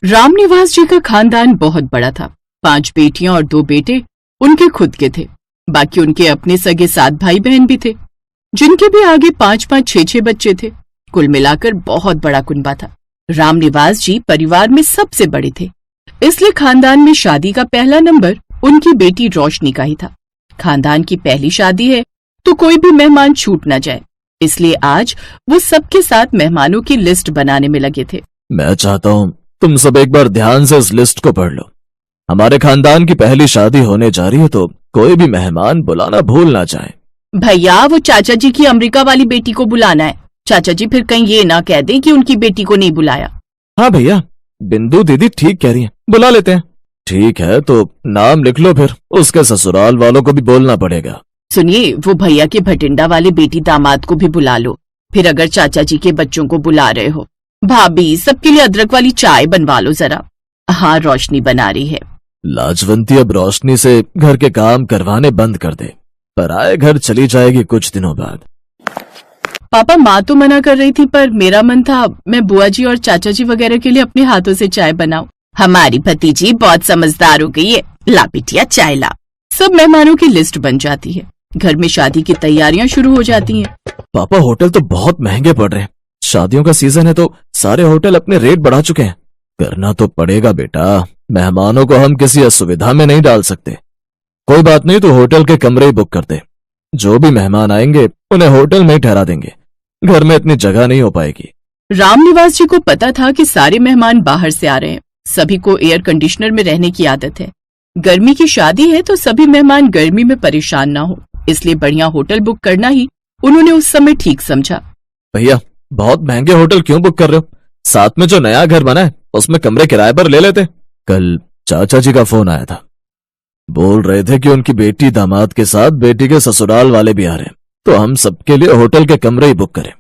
रामनिवास जी का खानदान बहुत बड़ा था। 5 बेटियां और 2 बेटे उनके खुद के थे। बाकी उनके अपने सगे 7 भाई बहन भी थे, जिनके भी आगे 5-5, 6-6 बच्चे थे। कुल मिलाकर बहुत बड़ा कुनबा था। रामनिवास जी परिवार में सबसे बड़े थे, इसलिए खानदान में शादी का पहला नंबर उनकी बेटी रोशनी का ही था। खानदान की पहली शादी है तो कोई भी मेहमान छूट न जाए, इसलिए आज वो सबके साथ मेहमानों की लिस्ट बनाने में लगे थे। मैं चाहता हूँ तुम सब एक बार ध्यान से इस लिस्ट को पढ़ लो। हमारे खानदान की पहली शादी होने जा रही है तो कोई भी मेहमान बुलाना भूल ना जाए। भैया, वो चाचा जी की अमेरिका वाली बेटी को बुलाना है। चाचा जी फिर कहीं ये ना कह दें कि उनकी बेटी को नहीं बुलाया। हाँ भैया, बिंदु दीदी ठीक कह रही हैं, बुला लेते हैं। ठीक है, तो नाम लिख लो, फिर उसके ससुराल वालों को भी बोलना पड़ेगा। सुनिए, वो भैया के भटिंडा वाले बेटी दामाद को भी बुला लो। फिर अगर चाचा जी के बच्चों को बुला रहे हो, भाभी सबके लिए अदरक वाली चाय बनवा लो जरा। हाँ, रोशनी बना रही है। लाजवंती अब रोशनी से घर के काम करवाने बंद कर दे, पराए घर चली जाएगी कुछ दिनों बाद। पापा, माँ तो मना कर रही थी, पर मेरा मन था मैं बुआ जी और चाचा जी वगैरह के लिए अपने हाथों से चाय बनाऊं। हमारी भतीजी बहुत समझदार हो गई है, ला बिटिया चाय ला। सब मेहमानों की लिस्ट बन जाती है। घर में शादी की तैयारियां शुरू हो जाती हैं। पापा, होटल तो बहुत महंगे पड़ रहे हैं। शादियों का सीजन है तो सारे होटल अपने रेट बढ़ा चुके हैं। करना तो पड़ेगा बेटा, मेहमानों को हम किसी असुविधा में नहीं डाल सकते। कोई बात नहीं, तो होटल के कमरे ही बुक कर दे। जो भी मेहमान आएंगे उन्हें होटल में ही ठहरा देंगे, घर में इतनी जगह नहीं हो पाएगी। रामनिवास जी को पता था कि सारे मेहमान बाहर से आ रहे हैं। सभी को एयर कंडीशनर में रहने की आदत है। गर्मी की शादी है तो सभी मेहमान गर्मी में परेशान ना हो, इसलिए बढ़िया होटल बुक करना ही उन्होंने उस समय ठीक समझा। भैया, बहुत महंगे होटल क्यों बुक कर रहे हो? साथ में जो नया घर बना है उसमें कमरे किराए पर ले लेते। कल चाचा जी का फोन आया था, बोल रहे थे कि उनकी बेटी दामाद के साथ बेटी के ससुराल वाले भी आ रहे हैं, तो हम सबके लिए होटल के कमरे ही बुक करें।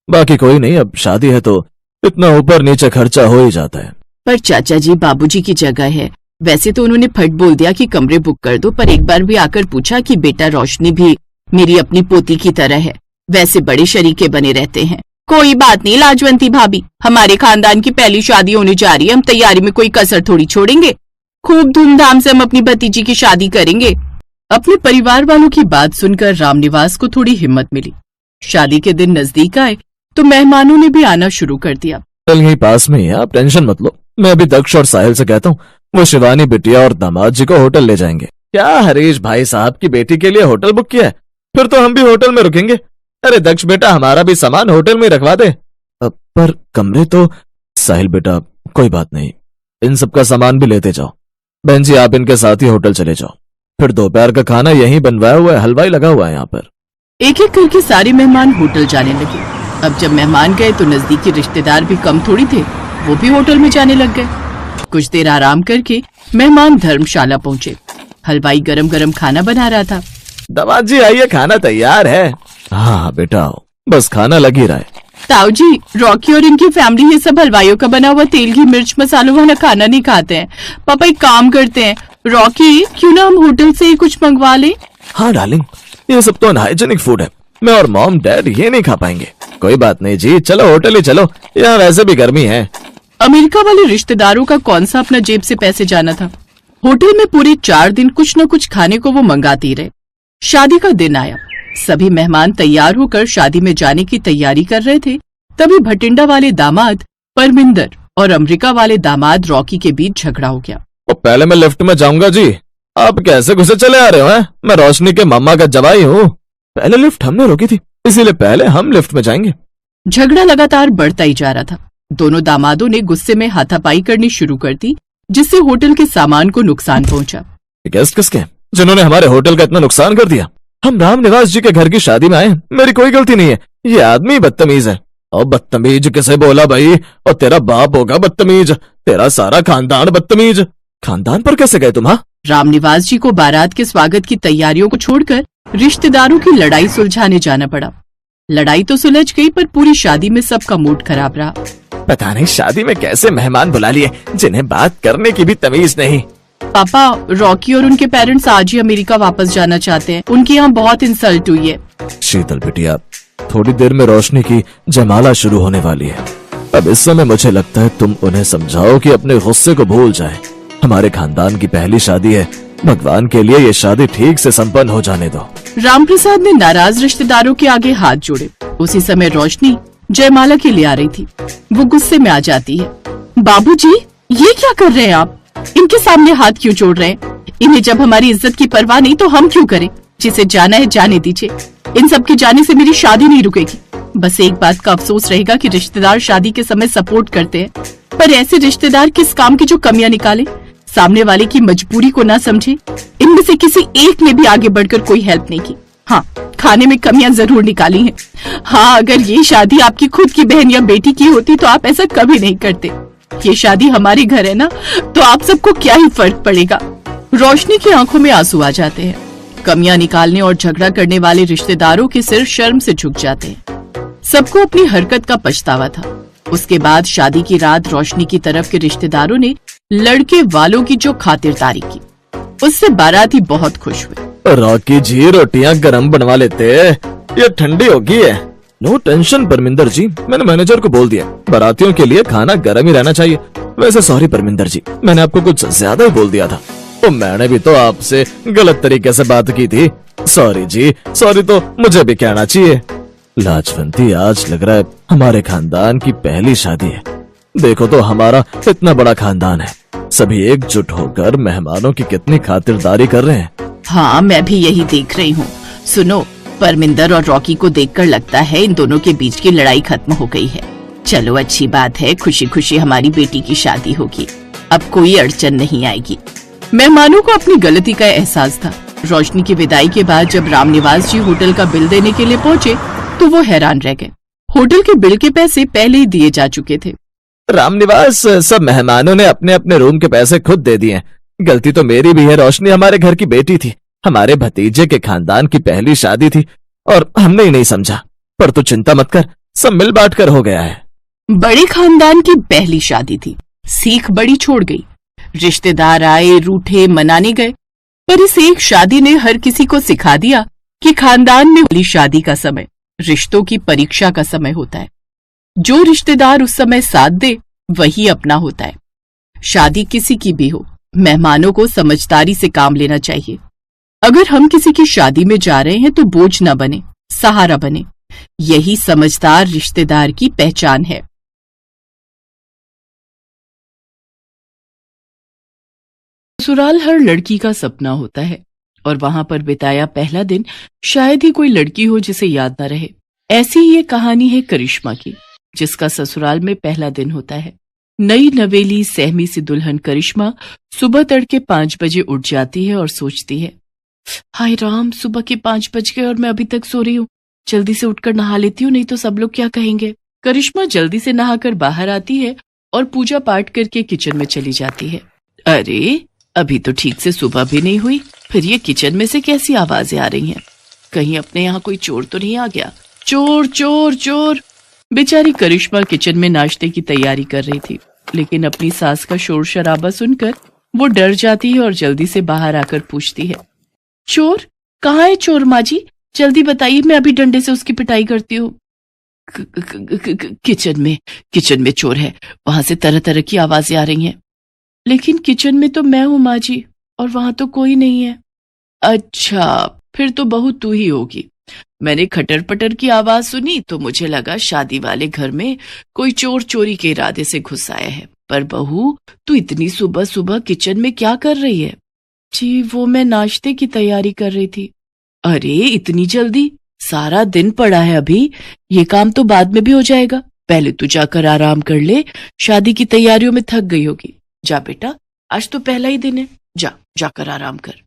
बाकी कोई नहीं, अब शादी है तो इतना ऊपर नीचे खर्चा हो ही जाता है। पर चाचा जी बाबूजी की जगह है। वैसे तो उन्होंने फट बोल दिया कि कमरे बुक कर दो, पर एक बार भी आकर पूछा कि बेटा रोशनी भी मेरी अपनी पोती की तरह है, वैसे बड़े शरीके बने रहते हैं। कोई बात नहीं लाजवंती भाभी, हमारे खानदान की पहली शादी होने जा रही है, हम तैयारी में कोई कसर थोड़ी छोड़ेंगे। खूब धूमधाम से हम अपनी भतीजी की शादी करेंगे। अपने परिवार वालों की बात सुनकर रामनिवास को थोड़ी हिम्मत मिली। शादी के दिन नजदीक आए तो मेहमानों ने भी आना शुरू कर दिया। कल यहीं पास में ही है, आप टेंशन मत लो। मैं अभी दक्ष और साहिल से कहता हूँ, वो शिवानी बिटिया और दामाद जी को होटल ले जाएंगे। क्या हरीश भाई साहब की बेटी के लिए होटल बुक किया है? फिर तो हम भी होटल में रुकेंगे। अरे दक्ष बेटा, हमारा भी सामान होटल में रखवा दे। पर कमरे तो। साहिल बेटा, कोई बात नहीं, इन सबका सामान भी लेते जाओ। बहन जी, आप इनके साथ ही होटल चले जाओ। फिर दोपहर का खाना यहीं बनवाया हुआ है, हलवाई लगा हुआ है यहाँ पर। एक एक करके सारे मेहमान होटल जाने लगे। अब जब मेहमान गए तो नजदीकी रिश्तेदार भी कम थोड़ी थे, वो भी होटल में जाने लग गए। कुछ देर आराम करके मेहमान धर्मशाला पहुंचे। हलवाई गरम गरम खाना बना रहा था। दामाद जी आइए, खाना तैयार है। हाँ बेटा आओ, बस खाना लग ही रहा है। ताऊ जी, रॉकी और इनकी फैमिली ये सब हलवाइयों का बना हुआ तेल घी मिर्च मसालों वाला खाना नहीं खाते हैं। पापा एक काम करते हैं, रॉकी क्यों ना हम होटल से ही कुछ मंगवा लें? हाँ डार्लिंग, ये सब तो अनहाइजेनिक फूड है, मैं और मॉम डैड ये नहीं खा पाएंगे। कोई बात नहीं जी, चलो होटल ही चलो, यहाँ वैसे भी गर्मी है। अमेरिका वाले रिश्तेदारों का कौन सा अपना जेब से पैसे जाना था। होटल में पूरे 4 दिन कुछ न कुछ खाने को वो मंगाते रहे। शादी का दिन आया, सभी मेहमान तैयार होकर शादी में जाने की तैयारी कर रहे थे। तभी भटिंडा वाले दामाद परमिंदर और अमेरिका वाले दामाद रॉकी के बीच झगड़ा हो गया। पहले मैं लिफ्ट में जाऊंगा जी, आप कैसे घुसे चले आ रहे हो? मैं रोशनी के मामा का जवाई हूँ। पहले लिफ्ट हमने रोकी थी, इसीलिए पहले हम लिफ्ट में जाएंगे। झगड़ा लगातार बढ़ता ही जा रहा था। दोनों दामादों ने गुस्से में हाथापाई करनी शुरू कर दी, जिससे होटल के सामान को नुकसान पहुंचा। गेस्ट किसके जिन्होंने हमारे होटल का इतना नुकसान कर दिया? हम रामनिवास जी के घर की शादी में आए, मेरी कोई गलती नहीं है। ये आदमी बदतमीज है। और बदतमीज किसे बोला भाई? और तेरा बाप होगा बदतमीज, तेरा सारा खानदान बदतमीज। खानदान पर कैसे गए तुम? हाँ, रामनिवास जी को बारात के स्वागत की तैयारियों को छोड़कर रिश्तेदारों की लड़ाई सुलझाने जाना पड़ा। लड़ाई तो सुलझ गई, पर पूरी शादी में सबका मूड खराब रहा। पता नहीं शादी में कैसे मेहमान बुला लिए जिन्हें बात करने की भी तमीज नहीं। पापा, रॉकी और उनके पेरेंट्स आज ही अमेरिका वापस जाना चाहते हैं। उनके यहाँ बहुत इंसल्ट हुई है। शीतल बिटिया, थोड़ी देर में रोशनी की जयमाला शुरू होने वाली है। अब इस समय मुझे लगता है तुम उन्हें समझाओ कि अपने गुस्से को भूल जाएं। हमारे खानदान की पहली शादी है, भगवान के लिए ये शादी ठीक से संपन्न हो जाने दो। रामप्रसाद ने नाराज रिश्तेदारों के आगे हाथ जोड़े। उसी समय रोशनी जयमाला के लिए आ रही थी। वो गुस्से में आ जाती है। बाबूजी, ये क्या कर रहे हैं आप? इनके सामने हाथ क्यों जोड़ रहे हैं? इन्हें जब हमारी इज्जत की परवाह नहीं तो हम क्यों करें? जिसे जाना है जाने दीजिए। इन सब के जाने से मेरी शादी नहीं रुकेगी। बस एक बात का अफसोस रहेगा कि रिश्तेदार शादी के समय सपोर्ट करते हैं, पर ऐसे रिश्तेदार किस काम की जो कमियां निकाले, सामने वाले की मजबूरी को ना समझे। इनमें से किसी एक ने भी आगे बढ़कर कोई हेल्प नहीं की। हाँ, खाने में कमियां जरूर निकाली हैं। हाँ, अगर ये शादी आपकी खुद की बहन या बेटी की होती तो आप ऐसा कभी नहीं करते। ये शादी हमारे घर है ना, तो आप सबको क्या ही फर्क पड़ेगा। रोशनी की आंखों में आंसू आ जाते हैं। कमियां निकालने और झगड़ा करने वाले रिश्तेदारों के सिर शर्म से झुक जाते हैं। सबको अपनी हरकत का पछतावा था। उसके बाद शादी की रात रोशनी की तरफ के रिश्तेदारों ने लड़के वालों की जो खातिरदारी की, उससे बाराती बहुत खुश हुए। रॉकी जी, रोटियां गरम बनवा लेते, ये ठंडी होगी है। नो टेंशन परमिंदर जी, मैंने मैनेजर को बोल दिया बारातियों के लिए खाना गर्म ही रहना चाहिए। वैसे सॉरी परमिंदर जी, मैंने आपको कुछ ज्यादा ही बोल दिया था। तो मैंने भी तो आपसे गलत तरीके से बात की थी। सॉरी जी, सॉरी तो मुझे भी कहना चाहिए। लाजवंती, आज लग रहा है हमारे खानदान की पहली शादी है। देखो तो हमारा इतना बड़ा खानदान है, सभी एकजुट होकर मेहमानों की कितनी खातिरदारी कर रहे हैं। हाँ, मैं भी यही देख रही हूँ। सुनो, परमिंदर और रॉकी को देखकर लगता है इन दोनों के बीच की लड़ाई खत्म हो गई है। चलो अच्छी बात है, खुशी खुशी हमारी बेटी की शादी होगी। अब कोई अड़चन नहीं आएगी। मेहमानों को अपनी गलती का एहसास था। रोशनी की विदाई के बाद जब रामनिवास जी होटल का बिल देने के लिए पहुँचे तो वो हैरान रह गए। होटल के बिल के पैसे पहले ही दिए जा चुके थे। रामनिवास, सब मेहमानों ने अपने अपने रूम के पैसे खुद दे दिए। गलती तो मेरी भी है। रोशनी हमारे घर की बेटी थी, हमारे भतीजे के खानदान की पहली शादी थी और हमने ही नहीं समझा। पर तू चिंता मत कर, सब मिल बांट कर हो गया है। बड़े खानदान की पहली शादी थी, सीख बड़ी छोड़ गई। रिश्तेदार आए, रूठे, मनाने गए, पर इस एक शादी ने हर किसी को सिखा दिया कि खानदान में पहली शादी का समय रिश्तों की परीक्षा का समय होता है। जो रिश्तेदार उस समय साथ दे वही अपना होता है। शादी किसी की भी हो, मेहमानों को समझदारी से काम लेना चाहिए। अगर हम किसी की शादी में जा रहे हैं तो बोझ न बने, सहारा बने। यही समझदार रिश्तेदार की पहचान है। ससुराल हर लड़की का सपना होता है और वहां पर बिताया पहला दिन शायद ही कोई लड़की हो जिसे याद न रहे। ऐसी ही ये कहानी है करिश्मा की, जिसका ससुराल में पहला दिन होता है। नई नवेली सहमी सी दुल्हन करिश्मा सुबह तड़के 5 बजे उठ जाती है और सोचती है, हाय राम, सुबह के 5 बज गए और मैं अभी तक सो रही हूँ। जल्दी से उठकर नहा लेती हूँ, नहीं तो सब लोग क्या कहेंगे। करिश्मा जल्दी से नहाकर बाहर आती है और पूजा पाठ करके किचन में चली जाती है। अरे, अभी तो ठीक से सुबह भी नहीं हुई, फिर ये किचन में से कैसी आवाजें आ रही हैं? कहीं अपने यहाँ कोई चोर तो नहीं आ गया? चोर चोर चोर। बेचारी करिश्मा किचन में नाश्ते की तैयारी कर रही थी, लेकिन अपनी सास का शोर शराबा सुनकर वो डर जाती है और जल्दी से बाहर आकर पूछती है, चोर? कहाँ है चोर माँ जी? जल्दी बताइए, मैं अभी डंडे से उसकी पिटाई करती हूँ। किचन में चोर है, वहां से तरह तरह की आवाजें आ रही हैं। लेकिन किचन में तो मैं हूँ माँ जी, और वहां तो कोई नहीं है। अच्छा, फिर तो बहू तू ही होगी। मैंने खटर पटर की आवाज सुनी तो मुझे लगा शादी वाले घर में कोई चोर चोरी के इरादे से घुस आया है। पर बहू, तू इतनी सुबह सुबह किचन में क्या कर रही है? जी, वो मैं नाश्ते की तैयारी कर रही थी। अरे, इतनी जल्दी? सारा दिन पड़ा है अभी, ये काम तो बाद में भी हो जाएगा। पहले तू जाकर आराम कर ले, शादी की तैयारियों में थक गई होगी। जा बेटा, आज तो पहला ही दिन है, जाकर आराम कर।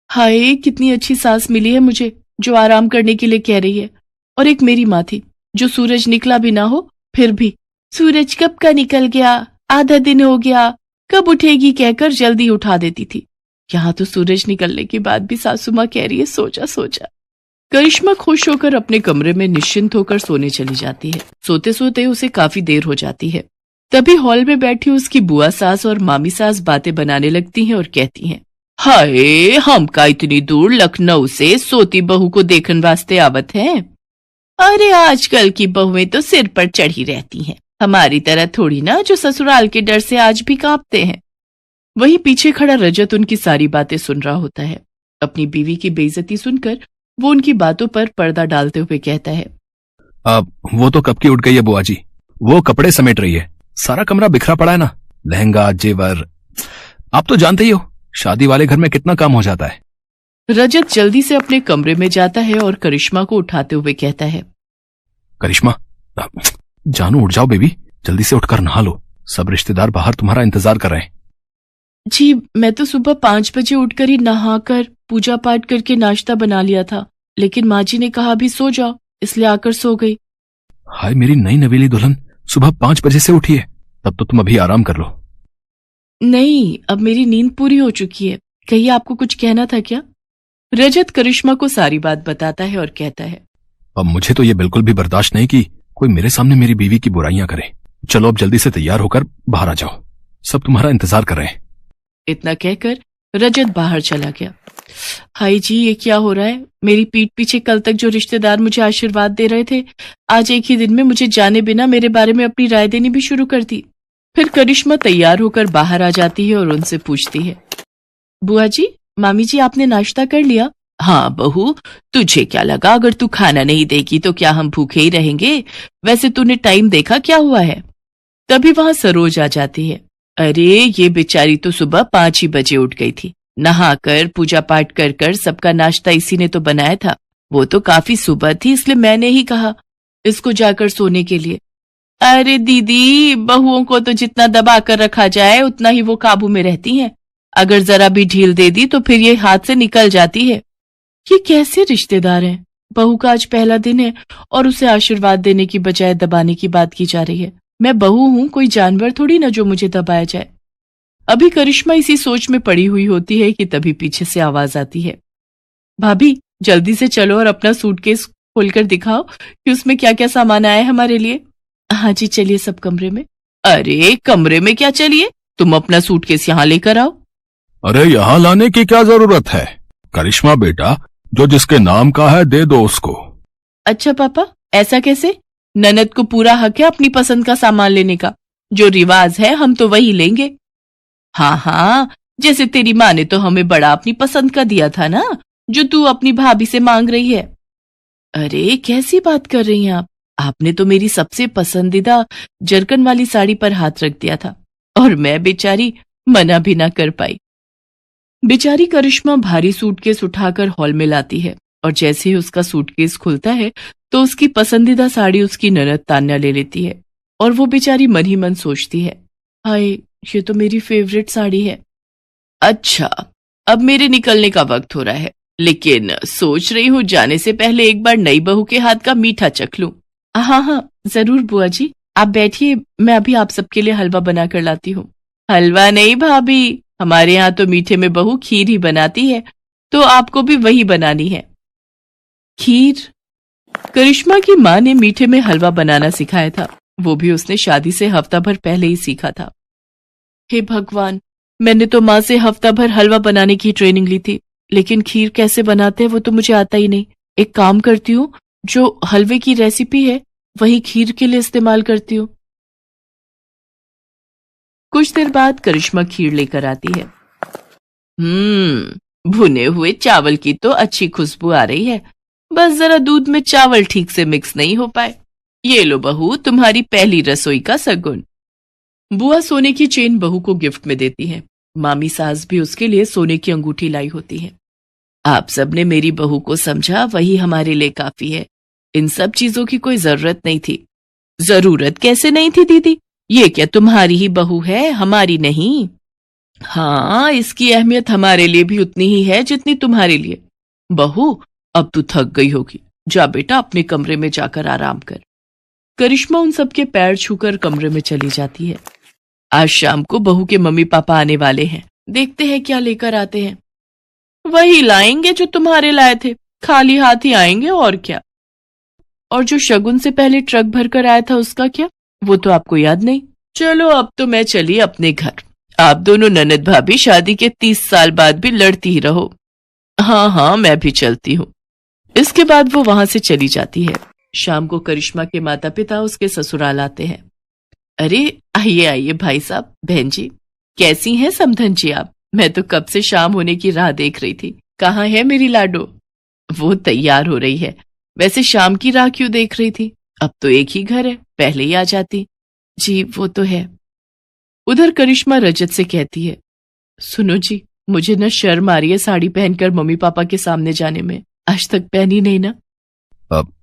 हाय, कितनी अच्छी सास मिली है मुझे, जो आराम करने के लिए कह रही है। और एक मेरी माँ थी, जो सूरज निकला भी ना हो फिर भी, सूरज कब का निकल गया, आधा दिन हो गया, कब उठेगी कहकर जल्दी उठा देती थी। यहाँ तो सूरज निकलने के बाद भी सासू माँ कह रही है, सो जा। करिश्मा खुश होकर अपने कमरे में निश्चिंत होकर सोने चली जाती है। सोते सोते उसे काफी देर हो जाती है। तभी हॉल में बैठी उसकी बुआ सास और मामी सास बातें बनाने लगती हैं और कहती हैं, हाय, हम का इतनी दूर लखनऊ से सोती बहू को देखने वास्ते आवत हैं। अरे आजकल की बहुएं तो सिर पर चढ़ी रहती हैं, हमारी तरह थोड़ी ना जो ससुराल के डर से आज भी कांपते हैं। वहीं पीछे खड़ा रजत उनकी सारी बातें सुन रहा होता है। अपनी बीवी की बेइज्जती सुनकर वो उनकी बातों पर पर्दा डालते हुए कहता है, अब वो तो कब की उठ गई है बुआ जी, वो कपड़े समेट रही है, सारा कमरा बिखरा पड़ा है ना, लहंगा जेवर, आप तो जानते ही हो शादी वाले घर में कितना काम हो जाता है। रजत जल्दी से अपने कमरे में जाता है और करिश्मा को उठाते हुए कहता है, करिश्मा, जानू उठ जाओ बेबी, जल्दी से उठकर नहा लो, सब रिश्तेदार बाहर तुम्हारा इंतजार कर रहे हैं। जी मैं तो सुबह 5 बजे उठकर ही नहाकर पूजा पाठ करके नाश्ता बना लिया था, लेकिन माँ जी ने कहा अभी सो जाओ, इसलिए आकर सो गई। हाय मेरी नई नवेली दुल्हन, सुबह 5 बजे से उठी है, तब तो तुम अभी आराम कर लो। नहीं, अब मेरी नींद पूरी हो चुकी है, कहिए आपको कुछ कहना था क्या? रजत करिश्मा को सारी बात बताता है और कहता है, अब मुझे तो ये बिल्कुल भी बर्दाश्त नहीं कि कोई मेरे सामने मेरी बीवी की बुराइयां करे। चलो अब जल्दी से तैयार होकर बाहर आ जाओ, सब तुम्हारा इंतजार कर रहे हैं। इतना कहकर रजत बाहर चला गया। हाय जी, ये क्या हो रहा है? मेरी पीठ पीछे कल तक जो रिश्तेदार मुझे आशीर्वाद दे रहे थे, आज एक ही दिन में मुझे जाने बिना मेरे बारे में अपनी राय देनी भी शुरू कर दी। फिर करिश्मा तैयार होकर बाहर आ जाती है और उनसे पूछती है, बुआ जी, मामी जी आपने नाश्ता कर लिया? हाँ बहू, तुझे क्या लगा अगर तू खाना नहीं देगी तो क्या हम भूखे ही रहेंगे? वैसे तूने टाइम देखा क्या हुआ है? तभी वहां सरोज आ जाती है। अरे ये बेचारी तो सुबह 5 ही बजे उठ गई थी, नहाकर पूजा पाठ कर कर सबका नाश्ता इसी ने तो बनाया था। वो तो काफी सुबह थी, इसलिए मैंने ही कहा इसको जाकर सोने के लिए। अरे दीदी, बहुओं को तो जितना दबा कर रखा जाए उतना ही वो काबू में रहती हैं, अगर जरा भी ढील दे दी तो फिर ये हाथ से निकल जाती है। ये कैसे रिश्तेदार हैं? बहू का आज पहला दिन है और उसे आशीर्वाद देने की बजाय दबाने की बात की जा रही है। मैं बहू हूं, कोई जानवर थोड़ी ना जो मुझे दबाया जाए। अभी करिश्मा इसी सोच में पड़ी हुई होती है कि तभी पीछे से आवाज आती है, भाभी जल्दी से चलो और अपना सूटकेस खोलकर दिखाओ कि उसमें क्या क्या सामान आया है हमारे लिए। हाँ जी चलिए सब कमरे में। अरे कमरे में क्या चलिए, तुम अपना सूटकेस यहाँ लेकर आओ। अरे यहाँ लाने की क्या जरूरत है, करिश्मा बेटा, जो जिसके नाम का है दे दो उसको। अच्छा पापा, ऐसा कैसे? ननद को पूरा हक है अपनी पसंद का सामान लेने का, जो रिवाज है हम तो वही लेंगे। हाँ हाँ, जैसे तेरी माँ ने तो हमें बड़ा अपनी पसंद का दिया था ना, जो तू अपनी भाभी से मांग रही है। अरे कैसी बात कर रही हैं आप? आपने तो मेरी सबसे पसंदीदा जरकन वाली साड़ी पर हाथ रख दिया था और मैं बेचारी मना भी ना कर पाई। बेचारी करिश्मा भारी सूटकेस उठाकर हॉल में लाती है और जैसे ही उसका सूटकेस खुलता है तो उसकी पसंदीदा साड़ी उसकी ननद तान्या ले लेती है और वो बेचारी मन ही मन सोचती है, हाय ये तो मेरी फेवरेट साड़ी है। अच्छा, अब मेरे निकलने का वक्त हो रहा है, लेकिन सोच रही हूँ जाने से पहले एक बार नई बहू के हाथ का मीठा चख लूं। हाँ हाँ जरूर बुआ जी, आप बैठिए, मैं अभी आप सबके लिए हलवा बना कर लाती हूँ। हलवा नहीं भाभी, हमारे यहाँ तो मीठे में बहू खीर ही बनाती है, तो आपको भी वही बनानी है। खीर? करिश्मा की माँ ने मीठे में हलवा बनाना सिखाया था, वो भी उसने शादी से हफ्ता भर पहले ही सीखा था। हे भगवान, मैंने तो माँ से हफ्ता भर हलवा बनाने की ट्रेनिंग ली थी, लेकिन खीर कैसे बनाते हैं वो तो मुझे आता ही नहीं। एक काम करती हूँ, जो हलवे की रेसिपी है वही खीर के लिए इस्तेमाल करती हूँ। कुछ देर बाद करिश्मा खीर लेकर आती है। भुने हुए चावल की तो अच्छी खुशबू आ रही है, बस जरा दूध में चावल ठीक से मिक्स नहीं हो पाए। ये लो बहू, तुम्हारी पहली रसोई का सगुन। बुआ सोने की चेन बहू को गिफ्ट में देती है। मामी सास भी उसके लिए सोने की अंगूठी लाई होती है। आप सबने मेरी बहू को समझा, वही हमारे लिए काफी है। इन सब चीजों की कोई जरूरत नहीं थी। जरूरत कैसे नहीं थी दीदी? ये क्या तुम्हारी ही बहू है, हमारी नहीं? हाँ, इसकी अहमियत हमारे लिए भी उतनी ही है जितनी तुम्हारे लिए। बहू अब तू थक गई होगी, जा बेटा अपने कमरे में जाकर आराम कर। करिश्मा उन सबके पैर छूकर कमरे में चली जाती है। आज शाम को बहू के मम्मी पापा आने वाले हैं, देखते हैं क्या लेकर आते हैं। वही लाएंगे जो तुम्हारे लाए थे, खाली हाथ ही आएंगे और क्या। और जो शगुन से पहले ट्रक भर कर आया था उसका क्या, वो तो आपको याद नहीं। चलो अब तो मैं चली अपने घर, आप दोनों ननद भाभी शादी के 30 साल बाद भी लड़ती ही रहो। हाँ हाँ मैं भी चलती हूँ। इसके बाद वो वहां से चली जाती है। शाम को करिश्मा के माता पिता उसके ससुराल आते हैं। अरे आइए आइए भाई साहब, बहन जी, कैसी हैं समधन जी आप? मैं तो कब से शाम होने की राह देख रही थी। कहाँ है मेरी लाडो? वो तैयार हो रही है। वैसे शाम की राह क्यों देख रही थी? अब तो एक ही घर है, पहले ही आ जाती। जी वो तो है। उधर करिश्मा रजत से कहती है, सुनो जी, मुझे न शर्म आ रही है साड़ी पहनकर मम्मी पापा के सामने जाने में। आज तक पहनी नहीं ना।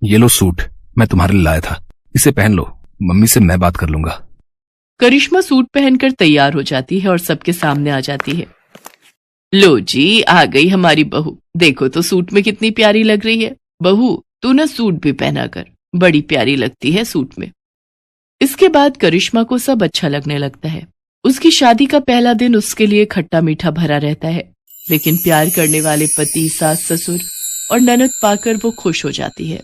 ये लो सूट, मैं तुम्हारे लिए लाया था, इसे पहन लो, मम्मी से मैं बात कर लूंगा। करिश्मा सूट पहनकर तैयार हो जाती है और सबके सामने आ जाती है। लो जी, आ गई हमारी बहू। देखो तो सूट में कितनी प्यारी लग रही है। बहू तू ना सूट भी पहना कर, बड़ी प्यारी लगती है सूट में। इसके बाद करिश्मा को सब अच्छा लगने लगता है। उसकी शादी का पहला दिन उसके लिए खट्टा मीठा भरा रहता है, लेकिन प्यार करने वाले पति, सास, ससुर और ननद पाकर वो खुश हो जाती है।